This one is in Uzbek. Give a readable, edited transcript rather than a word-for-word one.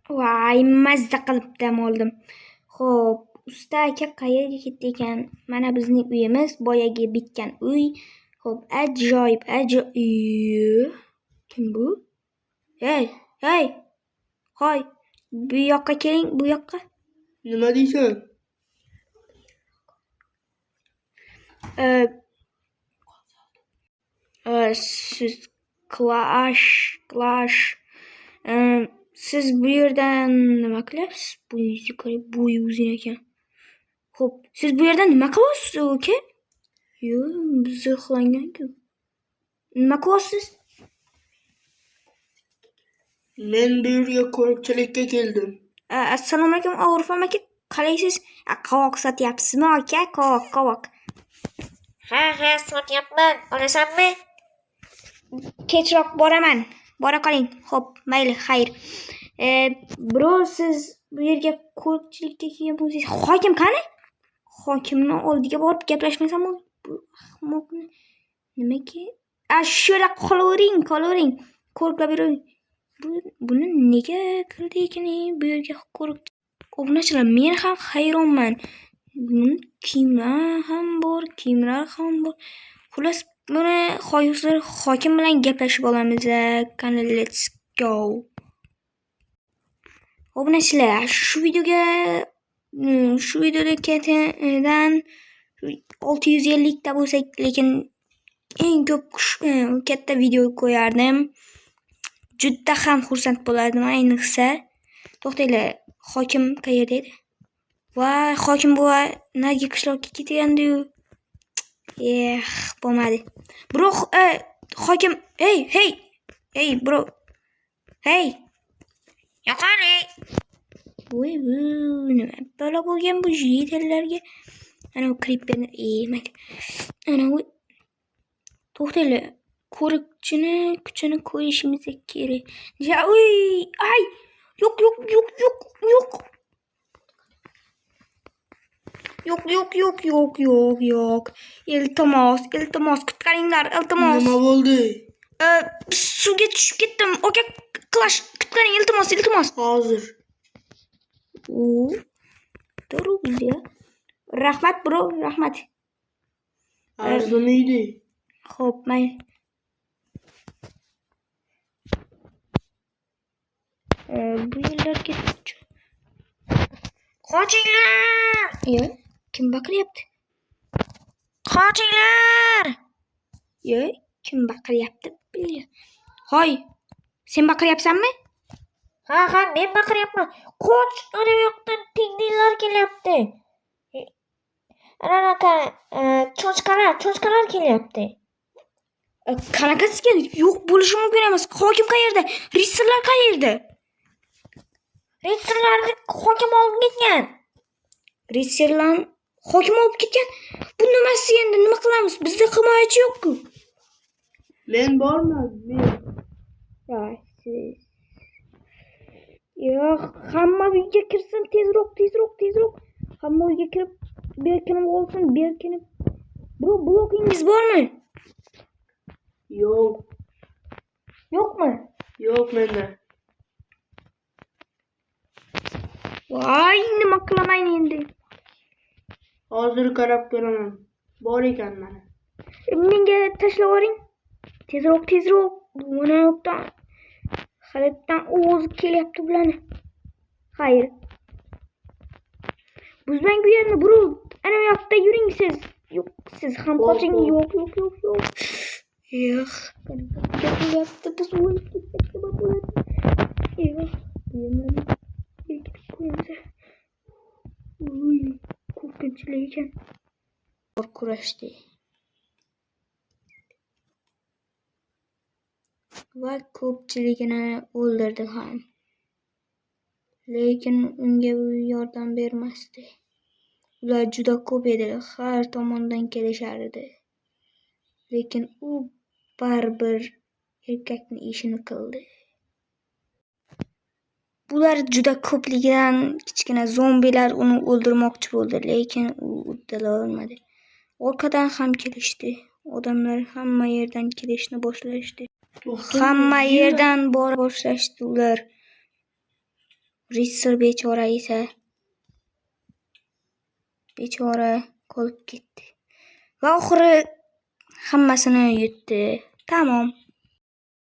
Voy, mazza qilib dam oldim. Xo'p, usta aka qayerga ketdi ekan? Mana bizning uyimiz, boyagi bitgan uy. Xo'p, ajoyib. Kim bu? Hey, hey. Hoy, bu yoqqa keling, bu yoqqa. Nima deysan? Siz Clash. Siz bu yerdan nima qilyapsiz? Bo'yi uzun ekan. Xo'p, siz bu yerdan nima qilyapsiz, uka? Yo'q, biz uxlagan-ku. Nima qilyapsiz? Men bu yerga qo'riqchilikka keldim. Assalomu alaykum, Orifam aka. Qalaysiz? Qovoq sotyapsizmi, aka? Qovoq. Ha, sotyapman. Olasanmi? Kechroq boraman. Bora qoling. Xo'p, mayli, xayr. Bro, siz bu yerga qo'riqchilikka kelgan bo'lsangiz, hokim qani? Hokimni oldiga borib gaplashmasam, bu ahmoqni nimaga? Shu yerda qolavering. Qo'riqlab bering. Buni nega kirdi ekan bu yerga qo'riqchi? Obunachilar, men ham hayronman. Buni kiyimlar ham bor. Xullas, buni hokim bilan gaplashib olamiz. Qani, let's go. Obunachilar, shu videoda ketidan 650 ta bo'lsak, lekin eng ko'p katta video qo'yardim. Juda ham xursand bo'lardim, ayniqsa. To'xtanglar, hokim qayerda edi? Voy, hokim buva nagi qishloqqa ketgandi-yu. Bo'lmadi. Bro, hokim, hey, bro. Hey. Yo'qari. Voy, bu nima balo bo'lgan bu yetallarga? Ana bu creeperni mayli. Ana bu to'xtanglar. Qo'riqchini kuchini ko'rishimiz kerak. Ay! Yo'q. Yo'q. Iltimos, qutqaringlar, iltimos. Nima bo'ldi? Suvga tushib ketdim. Aka, Clash, qutqaring, iltimos. Hozir. To'g'ri. Rahmat, bro, rahmat. Arzimaydi. Xo'p, mayli. Bu yerlarga Qochinglar! Kim baqiryapti? Qochinglar! Kim baqiryapti? Hoy, sen baqiryapsanmi? Ha, men baqiryapman. Qoch, ana bu yoqdan pingvinlar kelyapti. Anaqa cho'chqalar kelyapti. Qanaqasiga yo'q bo'lishi mumkin emas. Hokim qayerda? Ritsarlar qayerda? Ritsarlarni hokim olib ketgan. Ritsarlar hokim olib ketgan. Bu nimasi endi? Nima qilamiz? Bizda himoyachi yo'q-ku. Men borman. Siz. Yo'q, hamma uyga kirsin, tezroq. Hamma uyga kirib, berkinib olsin, Bro, blokingiz bormi? Yo'q. Yo'qmi? Yo'q menda. Voy, nima qilaman endi? Hozir qarab ko'raman. Bor ekan mana. Menga tashlab yuboring. Tezroq. Mana yoqdan xalatdan o'zi kelyapti bularni. Xayr. Buzmang bu yerni, bro. Ana bu yoqda yuring siz. Yo'q, siz ham qoching. Yo'q. Gapiryapti, biz o'lib ketsak nima bo'ladi? Bu yerni qo'yamiz. Qo'rqinchli ekan. Kurashdi. Va ko'pchiligini o'ldirdi ham. Lekin unga yordam bermasdi. Ular juda ko'p edi, har tomondan kelishardi. Lekin u baribir erkakning ishini qildi. Bular juda ko'pligidan kichkina zombilar uni o'ldirmoqchi bo'ldi, lekin u uddalay olmadi. Orqadan ham kelishdi. Odamlar hamma yerdan kelishni boshlashdi. Hamma yerdan bora boshlashdi ular. Ritsar bechora esa bechora qolib ketdi. Va oxiri hammasini yutdi. Tamom.